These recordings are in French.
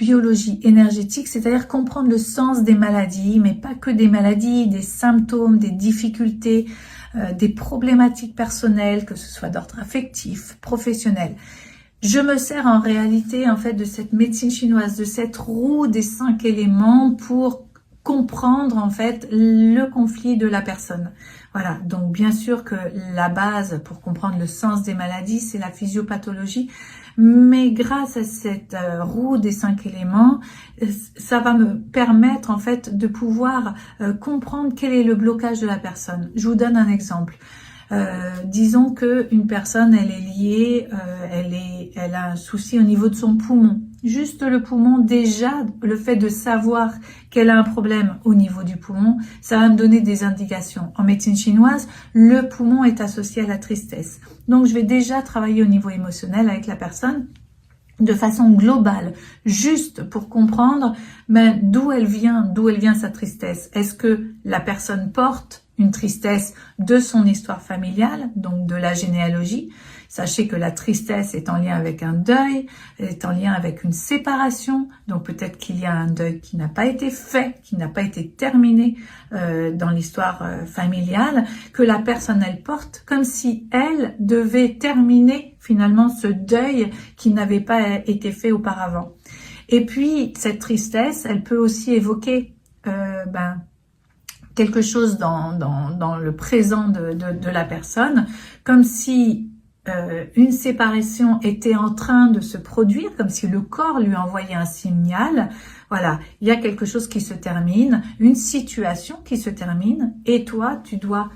biologie énergétique, c'est-à-dire comprendre le sens des maladies, mais pas que des maladies, des symptômes, des difficultés, des problématiques personnelles, que ce soit d'ordre affectif, professionnel. Je me sers en réalité en fait de cette médecine chinoise, de cette roue des 5 éléments pour comprendre en fait le conflit de la personne. Voilà, donc bien sûr que la base pour comprendre le sens des maladies, c'est la physiopathologie, mais grâce à cette roue des 5 éléments, ça va me permettre en fait de pouvoir comprendre quel est le blocage de la personne. Je vous donne un exemple. Disons que une personne, elle est liée, elle a un souci au niveau de son poumon. Juste le poumon, déjà, le fait de savoir qu'elle a un problème au niveau du poumon, ça va me donner des indications. En médecine chinoise, le poumon est associé à la tristesse. Donc, je vais déjà travailler au niveau émotionnel avec la personne de façon globale, juste pour comprendre d'où elle vient sa tristesse. Est-ce que la personne porte une tristesse de son histoire familiale, donc de la généalogie? Sachez que la tristesse est en lien avec un deuil, est en lien avec une séparation, donc peut-être qu'il y a un deuil qui n'a pas été fait, qui n'a pas été terminé dans l'histoire familiale, que la personne elle porte comme si elle devait terminer finalement ce deuil qui n'avait pas été fait auparavant. Et puis cette tristesse, elle peut aussi évoquer quelque chose dans le présent de la personne, comme si une séparation était en train de se produire, comme si le corps lui envoyait un signal. Voilà, il y a quelque chose qui se termine, une situation qui se termine, et toi, tu dois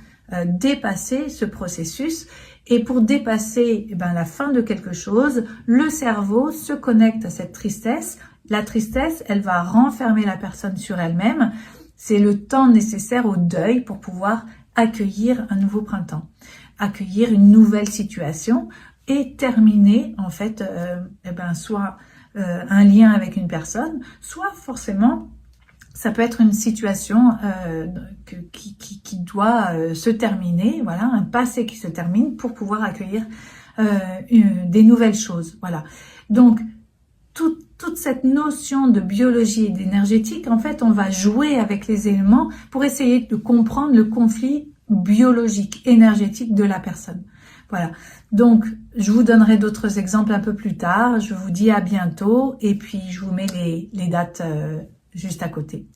dépasser ce processus. Et pour dépasser la fin de quelque chose, le cerveau se connecte à cette tristesse. La tristesse, elle va renfermer la personne sur elle-même. C'est le temps nécessaire au deuil pour pouvoir accueillir un nouveau printemps, accueillir une nouvelle situation et terminer en fait soit un lien avec une personne, soit forcément ça peut être une situation qui doit se terminer, voilà, un passé qui se termine pour pouvoir accueillir des nouvelles choses, voilà. Donc toute cette notion de biologie et d'énergétique, en fait, on va jouer avec les éléments pour essayer de comprendre le conflit biologique, énergétique de la personne. Voilà. Donc, je vous donnerai d'autres exemples un peu plus tard. Je vous dis à bientôt et puis je vous mets les dates juste à côté.